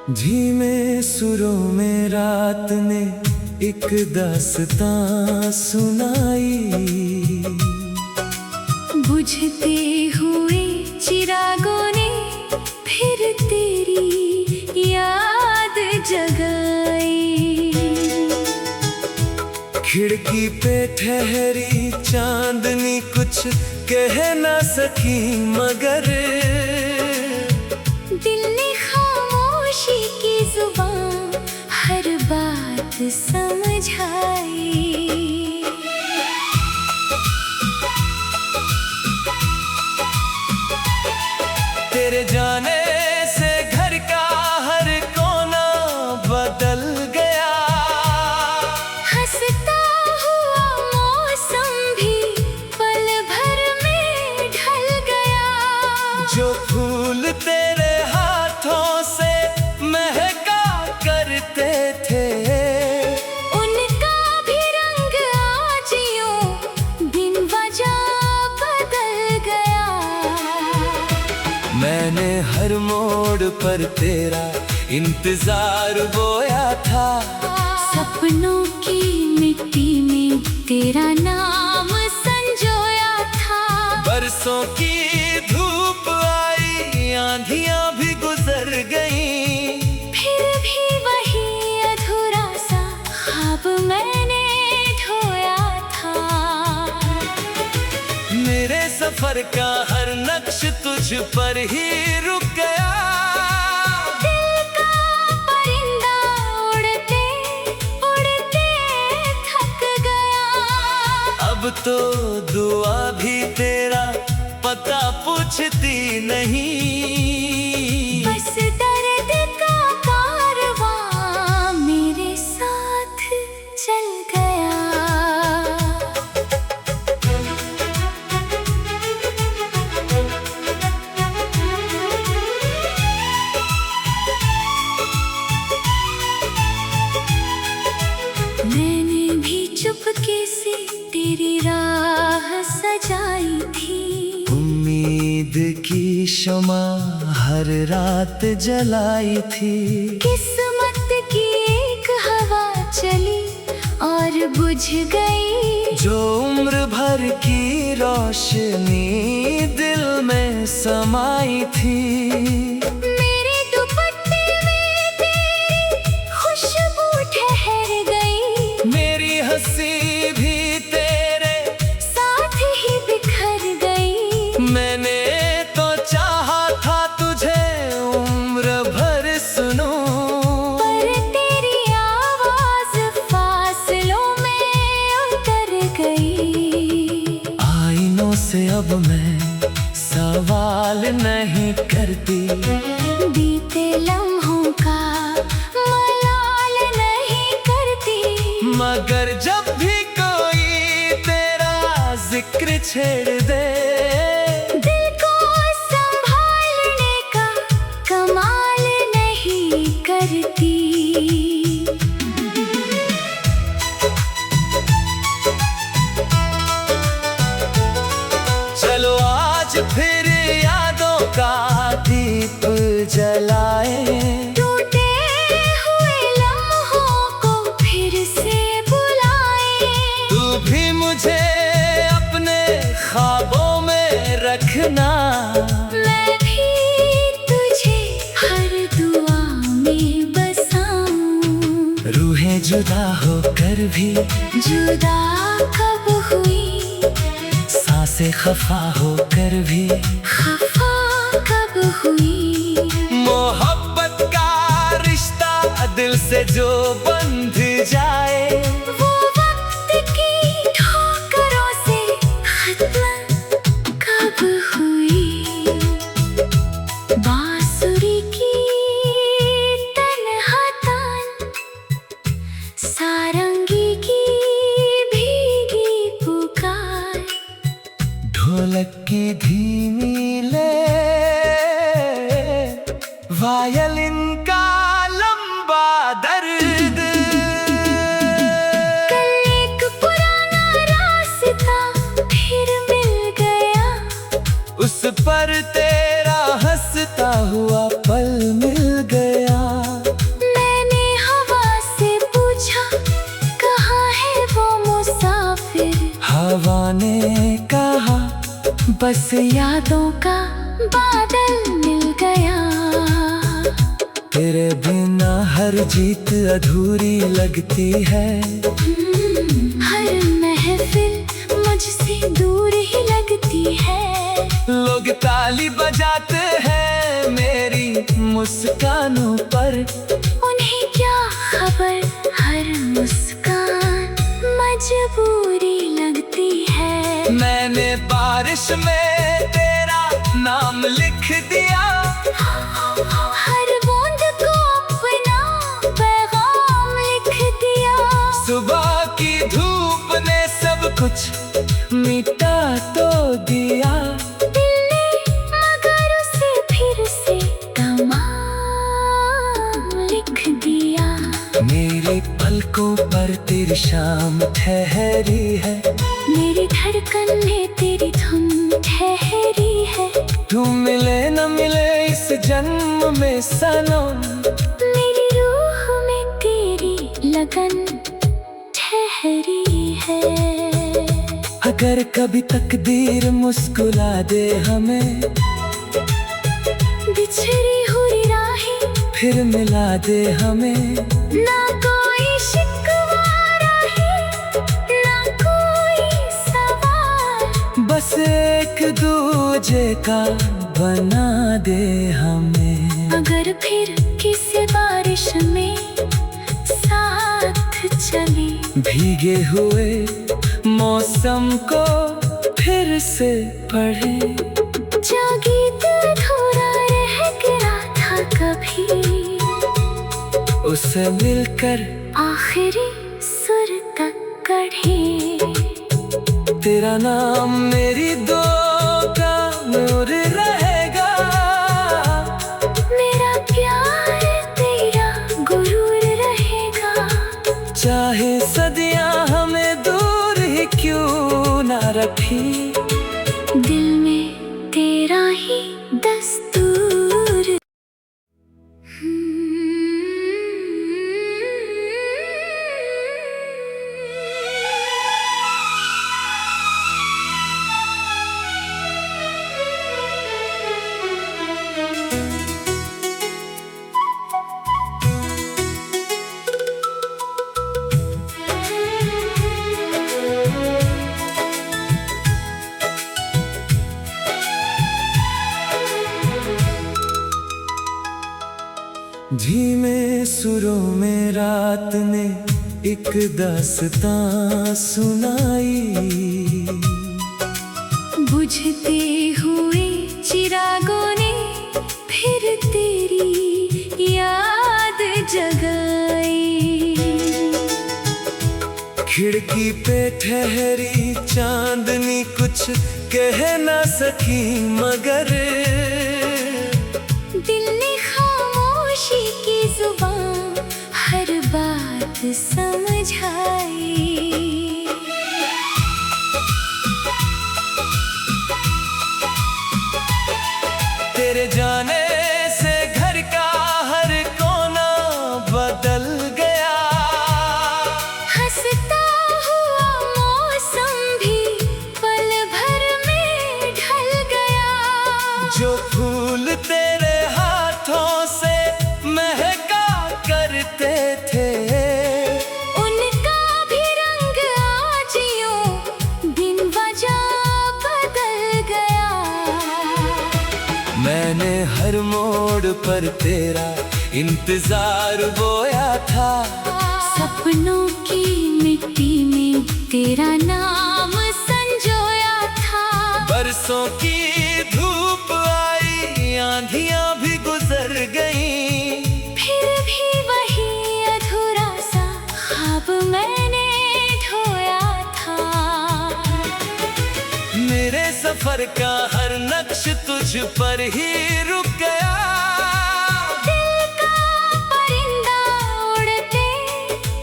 धीमे सुरों में रात ने एक दास्तां सुनाई। बुझते हुए चिरागों ने फिर तेरी याद जगाई। खिड़की पे ठहरी चांदनी कुछ कह ना सकी मगर दिल ने खामोशी की जुबान हर बात समझाई। तेरे जाने से घर का हर कोना बदल गया। हंसता हुआ मौसम भी पल भर में ढल गया। जो फूल तेरे हाथों से महका करते थे उनका भी रंग आज यूं बिन वजह बदल गया। मैंने हर मोड़ पर तेरा इंतजार बोया था। सपनों की मिट्टी में तेरा नाम संजोया था। बरसों की धूप आई आंधियां भी गुजर गईं। फिर भी वही अधूरा सा ख्वाब मैंने ढोया था। मेरे सफर का हर नक्श तुझ पर ही रुक गया। दिल का परिंदा उड़ते उड़ते थक गया। अब तो दुआ भी तेरा पता पूछती नहीं। बस दर्द का कारवां मेरे साथ चल गया। मैंने भी चुपके से तेरी राह सजाई थी। उम्मीद की शमा हर रात जलाई थी। किस्मत की एक हवा चली और बुझ गई। जो उम्र भर की रोशनी दिल में समाई थी। मेरे दुपट्टे में तेरी खुशबू ठहर गई। मेरी हंसी भी तेरे साथ ही बिखर गई। मैंने तो चाहा था तुझे उम्र भर सुनूं। पर तेरी आवाज फासलों में उतर गई। आईनों से अब मैं सवाल नहीं करती। बीते लम्हों का मलाल नहीं करती। मगर जब भी कोई तेरा जिक्र छेड़ दे दिल को संभालने का कमाल नहीं करती। चलो आज फिर यादों का दीप जलाए। टूटे हुए लम्हों को फिर से बुलाए। तू भी मुझे अपने ख्वाबों में रखना। मैं भी तुझे हर दुआ में बसाऊं। रूहें जुदा होकर भी जुदा कब हुई। सांसें खफा होकर भी खफा कब हुई। मोहब्बत का रिश्ता दिल से जो बंध जाए वो वक्त की ठोकरों से खत्म कब हुई। बांसुरी की तन्हा तान सारंगी की भीगी पुकार। ढोलक की धीमी ले वायलिन का लंबा दर्द। कल एक पुराना रास्ता फिर मिल गया। उस पर तेरा हंसता हुआ पल मिल गया। बस यादों का बादल मिल गया। तेरे बिना हर जीत अधूरी लगती है। हर महफिल मुझसे दूर ही लगती है। लोग ताली बजाते हैं मेरी मुस्कानों पर, उन्हें क्या खबर हर मुस्कान मजबूरी लगती है। मैंने बारिश में तेरा नाम लिख दिया। हर बूंद को अपना पैगाम लिख दिया। सुबह की धूप ने सब कुछ मिटा तो दिया। दिल ने मगर उसे फिर से तमाम लिख दिया। मेरी पलकों पर तेरी शाम ठहरी है। मेरी धड़कन में तेरी धुन ठहरी है। तू मिले न मिले इस जन्म में सनम, मेरी रूह में तेरी लगन ठहरी है। अगर कभी तकदीर मुस्कुरा दे हमें, बिछड़ी हुई राहें फिर मिला दे हमें। ना कोई शिकवा रहे, ना कोई सवाल, बस एक दूजे का बना दे हमें। अगर फिर किसी बारिश में साथ चले, भीगे हुए मौसम को फिर से पढ़े। जो गीत अधूरा रह गया था कभी, उसे मिलकर आखिरी सुर तक गढ़े। तेरा नाम मेरी दो का नूर रहेगा। मेरा प्यार तेरा गुरूर रहेगा। चाहे सदियां हमें दूर ही क्यों ना रखी, दिल में तेरा ही दस्तूर। धीमे सुरों में रात ने एक दास्तां सुनाई। बुझते हुए चिरागों ने फिर तेरी याद जगाई। खिड़की पे ठहरी चांदनी कुछ कह ना सकी, मगर दिल ने खामोशी की जुबान हर बात समझाई। तेरे जाने से घर का हर कोना बदल गया। हंसता हुआ मौसम भी पल भर में ढल गया। जो फूल तेरे हाथों से महका करते थे, उनका भी रंग आज यूं बिन वजह बदल गया। मैंने हर मोड़ पर तेरा इंतजार बोया था। सपनों की मिट्टी में तेरा नाम संजोया था। बरसों की धूप आई, आंधियां भी गुजर गईं, फिर भी वही अधूरा सा ख्वाब मैंने ढोया था। मेरे सफर का हर नक्श तुझ पर ही रुक गया। दिल का परिंदा उड़ते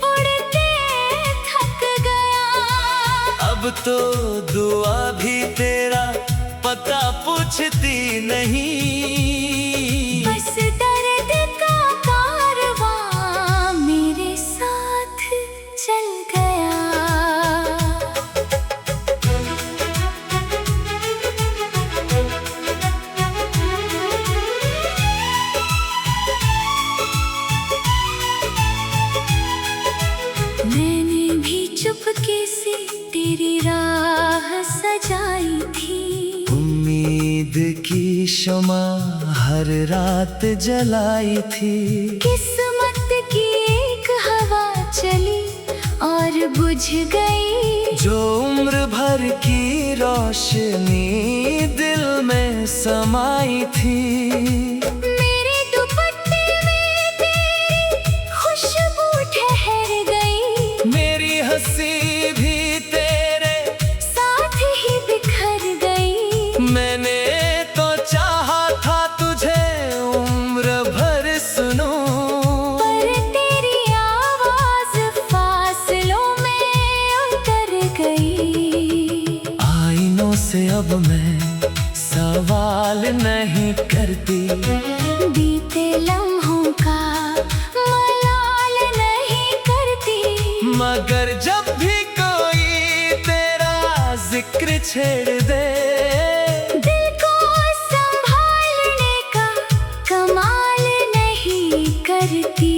उड़ते थक गया। अब तो दुआ भी तेरा पता पूछती नहीं। बस दर्द का कारवां मेरे साथ चल गया। शमा हर रात जलाई थी। किस्मत की एक हवा चली और बुझ गई, जो उम्र भर की रोशनी दिल में समाई थी। मेरे दुपट्टे में तेरी खुशबू ठहर गई, मेरी हंसी भी तेरे साथ ही बिखर गई। मैंने तो चाहा था तुझे उम्र भर सुनूं, पर तेरी आवाज फासलों में उतर गई। आईनों से अब मैं सवाल नहीं करती, बीते लम्हों का मलाल नहीं करती। मगर जब भी कोई तेरा जिक्र छेड़ दे, दिल को संभालने का कमाल नहीं करती।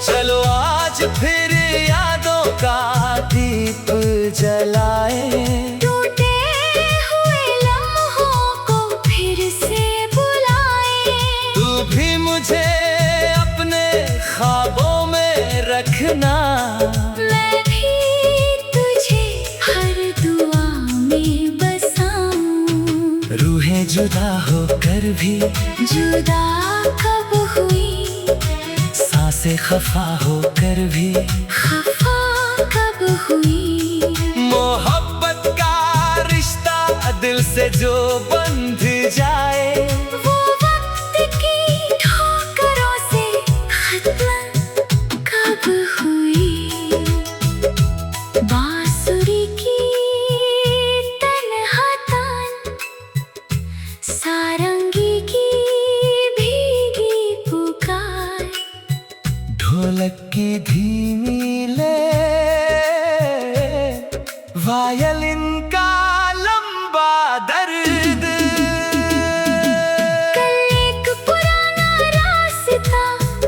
चलो आज फिर यादों का दीप जलाए, टूटे हुए लम्हों को फिर से बुलाए। तू भी मुझे अपने ख्वाबों में रखना, मैं भी तुझे हर दुआ में बसाऊं। रूहें जुदा होकर भी जुदा कब हुई, सांसें खफा होकर भी खफा कब हुई। मोहब्बत का रिश्ता दिल से जो बंध जाए, वो वक्त की ठोकरों से खत्म कब हुई। बांसुरी की तन्हा तान, सारंगी की भीगी पुकार, ढोलक की धीमी ले, वायलिन का लंबा दर्द। कल एक पुराना रास्ता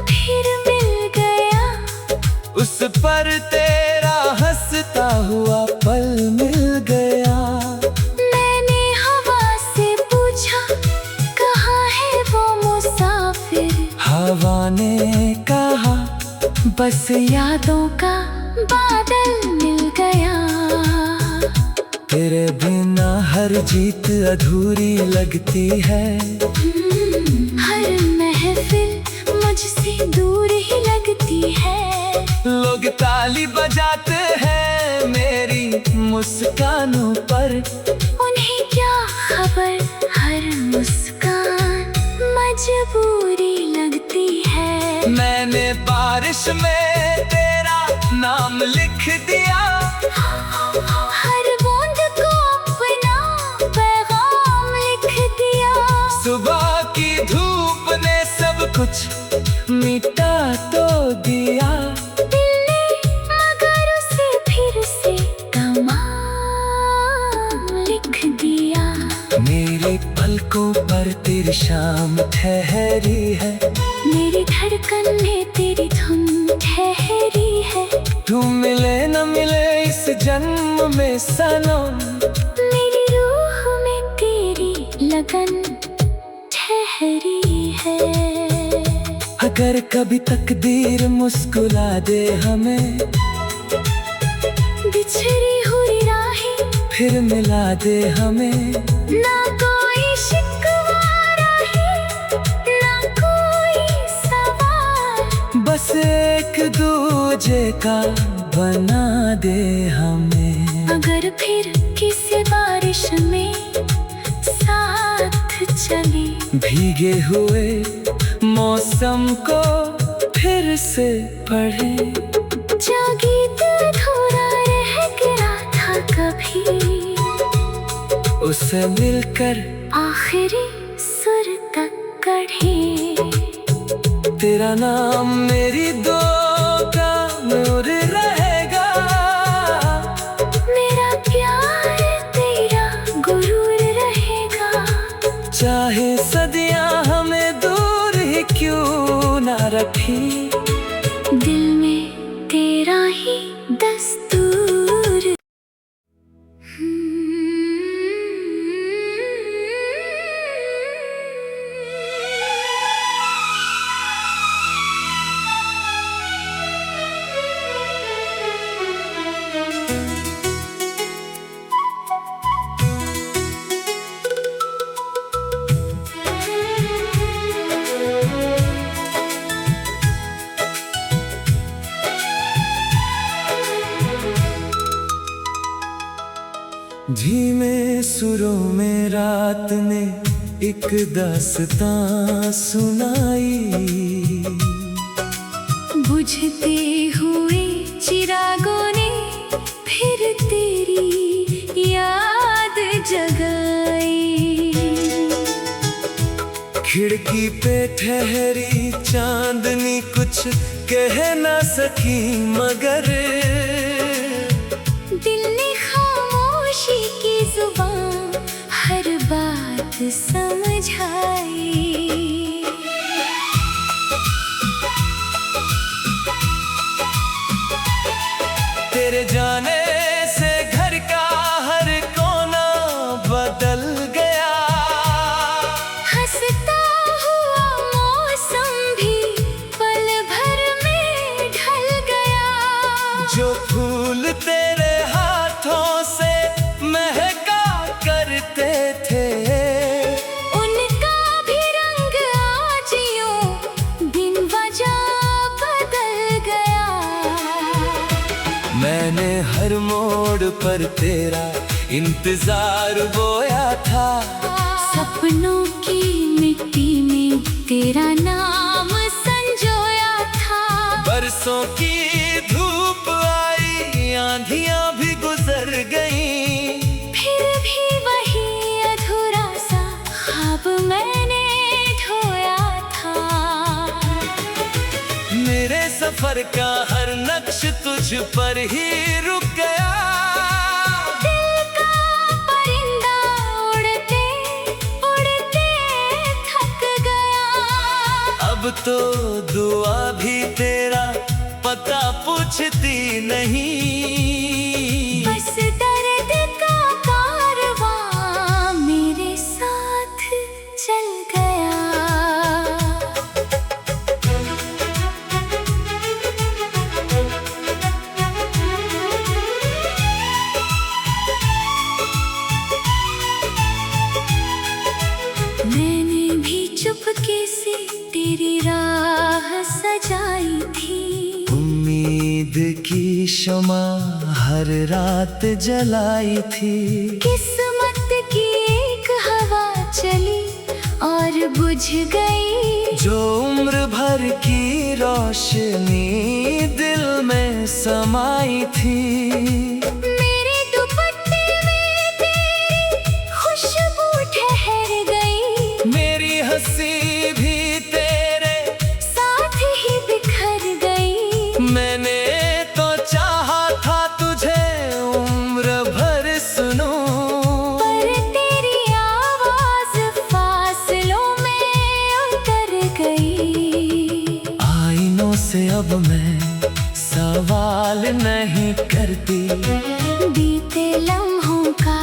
फिर मिल गया, उस पर तेरा हंसता हुआ पल मिल गया। मैंने हवा से पूछा कहाँ है वो मुसाफिर, हवा ने कहा बस यादों का बादल मिल गया। तेरे बिना हर जीत अधूरी लगती है, हर महफिल मुझसे दूर ही लगती है। लोग ताली बजाते हैं मेरी मुस्कानों पर, उन्हें क्या खबर हर मुस्कान मजबूरी लगती है। मैंने बारिश में तेरा नाम लिख दिया, हर बूंद को अपना पैगाम लिख दिया। सुबह की धूप ने सब कुछ मिटा तो दिया, दिल ने मगर उसे फिर से कमाल लिख दिया। मेरे पलकों पर तेरी शाम ठहरी है, मेरी धड़कन में तेरी धुन ठहरी है। तू मिले न मिले इस जन्म में सनम, मेरी रूह में तेरी लगन ठहरी है। अगर कभी तकदीर मुस्कुरा दे हमें, बिछड़ी हुई राहें फिर मिला दे हमें। ना कोई शिकवा रहे, ना कोई सवाल, बस एक दूजे का बना दे हमें। अगर फिर किसी बारिश में साथ चले, भीगे हुए मौसम को फिर से पढ़े, जो गीत अधूरा रह गया था कभी, उसे मिलकर आखिरी सुर तक कढ़े। तेरा नाम मेरी दो का नूर रहेगा, मेरा प्यार तेरा गुरूर रहेगा। चाहे सदियां हमें दूर ही क्यों ना रखी, दिल में तेरा ही दस्तक धीमे सुरों में रात ने एक दास्तां सुनाई। बुझते हुए चिरागों ने फिर तेरी याद जगाई। खिड़की पे ठहरी चांदनी कुछ कह ना सकी मगर दिल ने खामोशी की जुबान हर बात समझाई। तेरे जाने से घर का हर कोना बदल गया। हंसता हुआ मौसम भी पल भर में ढल गया। जो फूल तेरे हाथों से महका करते थे उनका भी रंग आज यूं बिन वजह बदल गया। मैंने हर मोड़ पर तेरा इंतजार बोया था। सपनों की मिट्टी में तेरा नाम संजोया था। बरसों की धूप आई आंधियां भी गुजर गईं। फिर भी वही अधूरा सा ख्वाब मैंने ढोया था। मेरे सफर का हर नक्श तुझ पर ही रुक गया। दिल का परिंदा उड़ते उड़ते थक गया। अब तो दुआ भी तेरा पता पूछती नहीं। बस दर्द का कारवां मेरे साथ चल गया। मैंने भी चुपके से तेरी राह सजाई थी। उम्मीद की शमा हर रात जलाई थी। किस्मत की एक हवा चली और बुझ गई। जो उम्र भर की रोशनी दिल में समाई थी। मेरे दुपट्टे में तेरी खुशबू ठहर गई। मेरी हंसी भी तेरे साथ ही बिखर गई। मैंने तो चाहा था तुझे उम्र भर सुनूं। पर तेरी आवाज फासलों में उतर गई। आईनों से अब मैं सवाल नहीं करती। बीते लम्हों का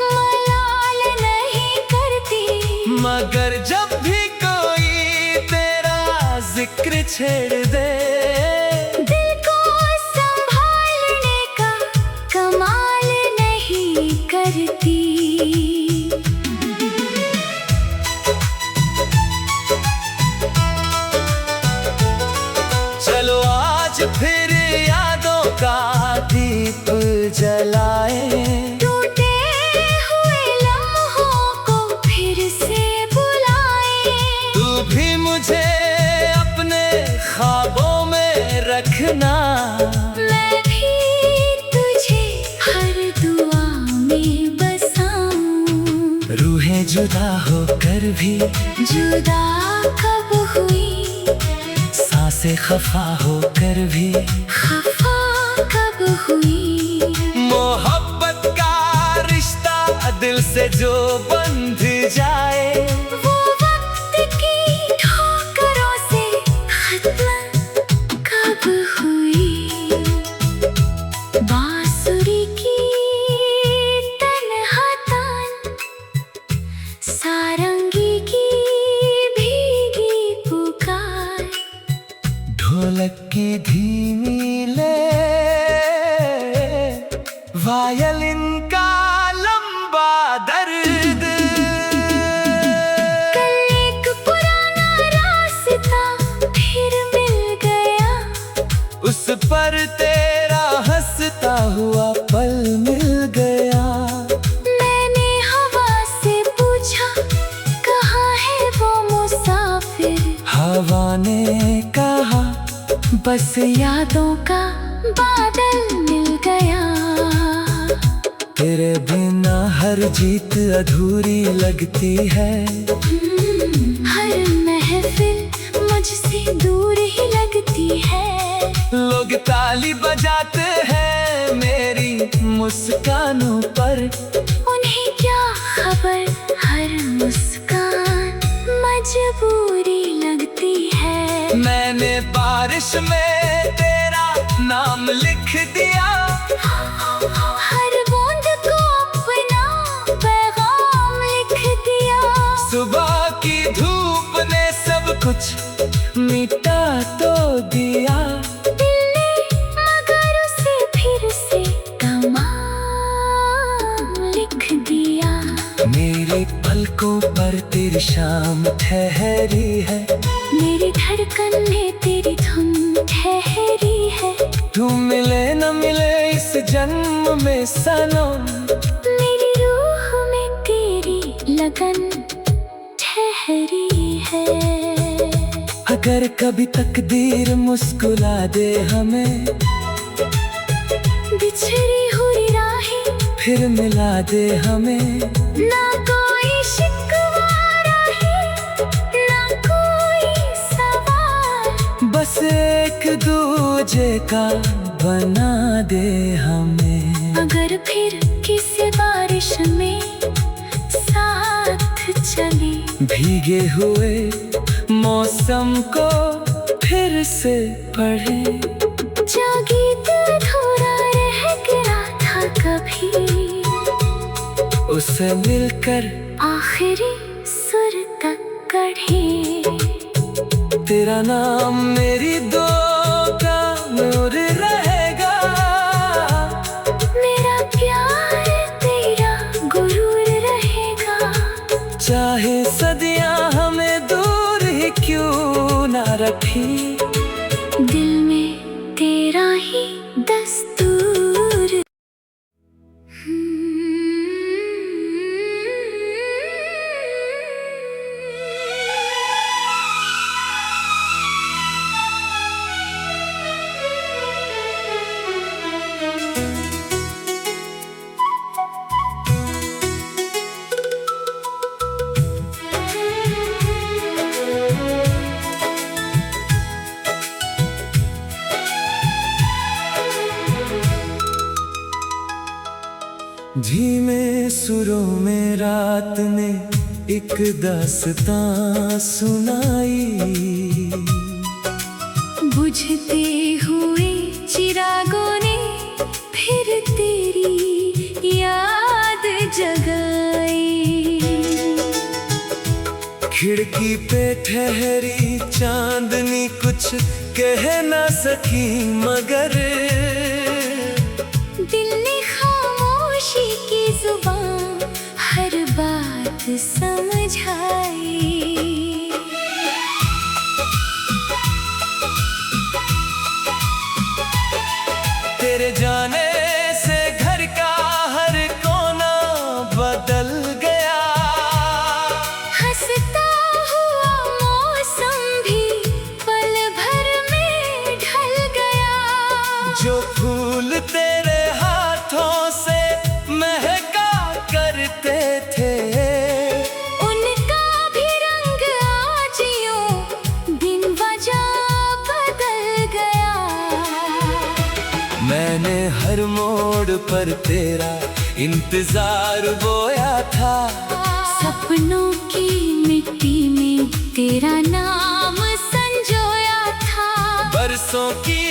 मलाल नहीं करती। मगर जब भी कोई तेरा जिक्र छेड़ दे दिल को संभालने का कमाल नहीं करती। चलो आज फिर यादों का दीप जलाए। टूटे हुए लम्हों को फिर से बुलाए। तू भी मुझे अपने ख्वाबों में रखना। मैं भी तुझे हर दुआ में बसाऊं। रूहें जुदा होकर भी जुदा कब हुई। सांसें खफा होकर भी खफा कब हुई। मोहब्बत का रिश्ता दिल से जो बंध जाए वो वक्त की ठोकरों से खत्म कब हुई। बांसुरी की तन्हा तान सारंगी की भीगी पुकार। ढोलक की धीमी ले वायलिन का लंबा दर्द। कल एक पुराना रास्ता फिर मिल गया। उस पर तेरा हंसता हुआ पल मिल गया। बस यादों का बादल मिल गया। तेरे बिना हर जीत अधूरी लगती है। हर महफिल मुझसे दूर ही लगती है। लोग ताली बजाते हैं मेरी मुस्कानों पर, उन्हें क्या खबर हर मुस्कान मजबूरी लगती है। मैंने बारिश में तेरा नाम लिख दिया। हर बूंद को अपना पैगाम लिख दिया। सुबह की धूप ने सब कुछ मिटा तो दिया। दिल ने मगर उसे फिर से तमाम लिख दिया। मेरी पलकों पर तेरी शाम ठहरी है। मेरी धड़कन में तेरी धुन ठहरी है। तू मिले न मिले इस जन्म में सनम, मेरी रूह में तेरी लगन ठहरी है। अगर कभी तकदीर मुस्कुरा दे हमें, बिछड़ी हुई राहें फिर मिला दे हमें। ना कोई शिकवा रहे, ना कोई सवाल, बस एक दूजे का बना दे हमें। अगर फिर किसी बारिश में साथ चले, भीगे हुए मौसम को फिर से पढ़े। जो गीत अधूरा रह गया था कभी, उसे मिलकर आखिरी सुर तक गढ़े। तेरा नाम मेरी दो का नूर रहेगा। मेरा प्यार तेरा गुरूर रहेगा। चाहे सदियां हमें दूर ही क्यों ना रखी, दिल में तेरा ही दस्तूर। धीमे सुरों में रात ने एक दास्तां सुनाई। बुझते हुए चिरागों ने फिर तेरी याद जगाई। खिड़की पे ठहरी चांदनी कुछ कह ना सकी, मगर दिल ने खामोशी की जुबान हर बात समझाई। तेरे जाने से घर का हर कोना बदल गया। हंसता हुआ मौसम भी पल भर में ढल गया। जो फूल तेरे हाथों से महका करते थे, उनका भी रंग आज यूं बिन वजह बदल गया। मैंने हर मोड़ पर तेरा इंतजार बोया था। सपनों की मिट्टी में तेरा नाम संजोया था। बरसों की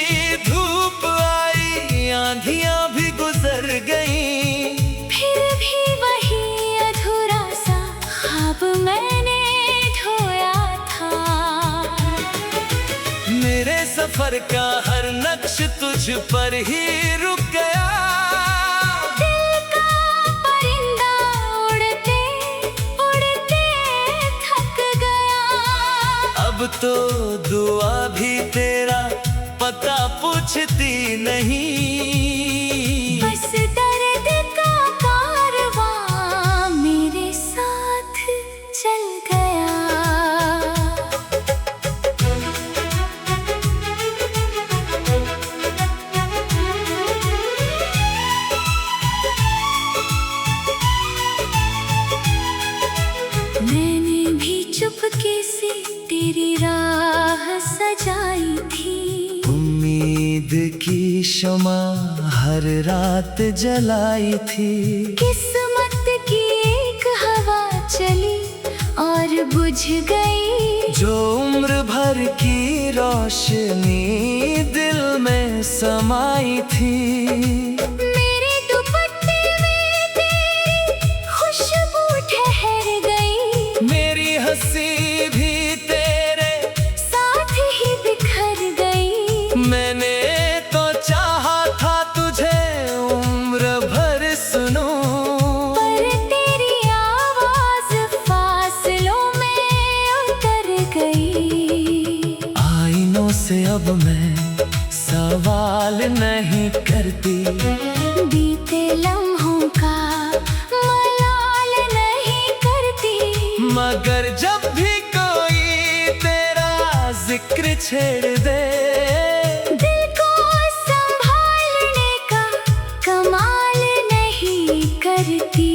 धूप आई, आंधियां भी गुजर गईं, फिर भी वही अधूरा सा ख्वाब मैंने ढोया था। मेरे सफर का हर नक्श तुझ पर ही रुक गया। दिल का परिंदा उड़ते उड़ते थक गया। अब तो दुआ भी तेरा पता पूछती नहीं। बस दर्द का कारवां मेरे साथ चल गया। सजाई थी। उम्मीद की शमा हर रात जलाई थी। किस्मत की एक हवा चली और बुझ गई। जो उम्र भर की रोशनी दिल में समाई थी। मेरे दुपट्टे में तेरी खुशबू ठहर गई। मेरी हंसी भी तेरे साथ ही बिखर गई। मैंने तो चाहा था तुझे उम्र भर सुनूं, पर तेरी आवाज फासलों में उतर गई। आईनों से अब मैं सवाल नहीं करती। बीते लम्हों का मलाल नहीं करती। मगर जब भी कोई तेरा जिक्र छेड़ दे, दिल को संभालने का कमाल नहीं करती।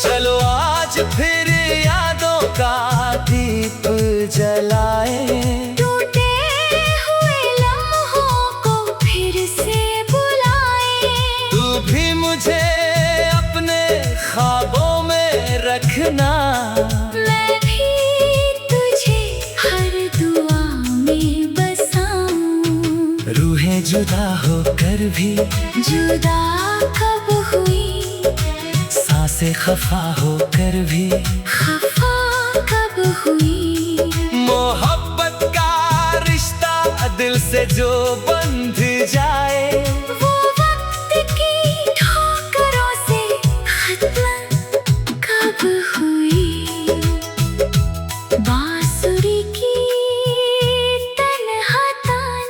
चलो आज फिर यादों का दीप जलाए। टूटे हुए लम्हों को फिर से बुलाए। तू भी मुझे अपने ख्वाबों में रखना। मैं भी तुझे हर दुआ में बसाऊं। रूहें जुदा होकर भी जुदा कब हुई, सांसें खफा होकर भी खफा कब हुई। मोहब्बत का रिश्ता दिल से जो बंध जाए, वो वक्त की ठोकरों से खत्म कब हुई। बांसुरी की तन्हा तान,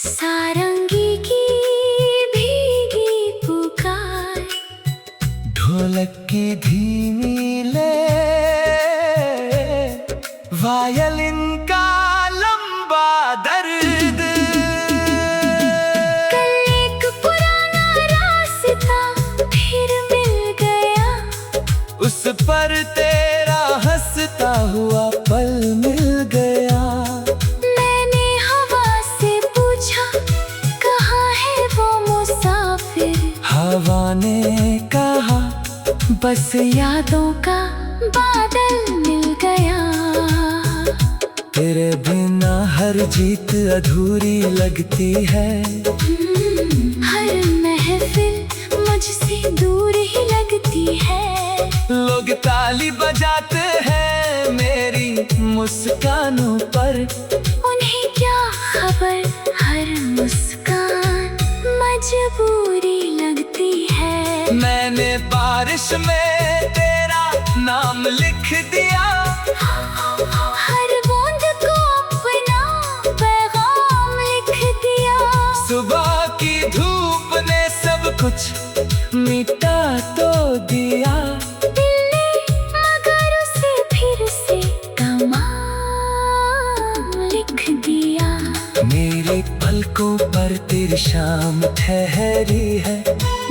सारंगी की भीगी पुकार। ढोलक की धीमी ले, वायलिन का लंबा दर्द। कल एक पुराना रास्ता फिर मिल गया। उस पर तेरा हंसता हुआ पल मिल गया। मैंने हवा से पूछा कहाँ है वो मुसाफिर। हवा ने कहा बस यादों का बादल मिल गया। तेरे बिना हर जीत अधूरी लगती है। हर महफिल मुझसे दूर ही लगती है। लोग ताली बजाते हैं मेरी मुस्कानों पर। उन्हें क्या खबर हर मुस्कान मजबूरी लगती है। मैंने बारिश में तेरा नाम लिख दिया। हर बूंद को अपना पैगाम लिख दिया। सुबह की धूप ने सब कुछ मिटा तो दिया। दिल ने मगर उसे फिर से कमाल लिख दिया। मेरी पलकों पर तेरी शाम ठहरी है।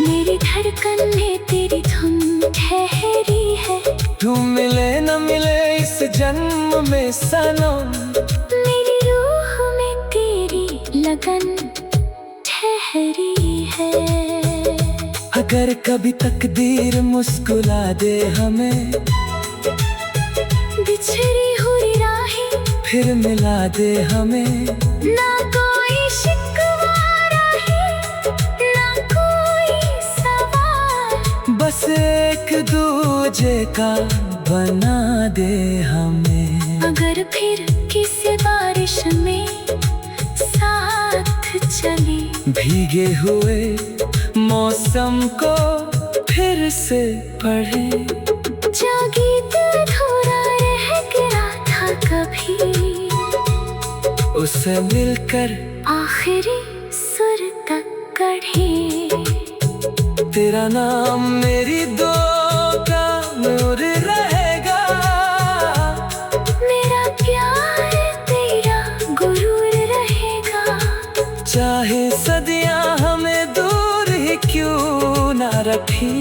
मेरी धड़कन में तेरी धुन ठहरी है। तू मिले न मिले इस जन्म में सनम। मेरी रूह में तेरी लगन ठहरी है। अगर कभी तकदीर मुस्कुरा दे हमें, बिछड़ी हुई राहें फिर मिला दे हमें। ना कोई शिकवा रहे, ना कोई सवाल। बस एक दूजे का बना दे हमें। अगर फिर किसी बारिश में साथ चले, भीगे हुए मौसम को फिर से पढ़े। जो गीत अधूरा रह गया था कभी, उसे मिलकर आखिरी सुर तक गढ़े। तेरा नाम मेरी दो का नूर रहेगा। मेरा प्यार तेरा गुरूर रहेगा। चाहे सदियां हमें दूर ही क्यों ना रखी,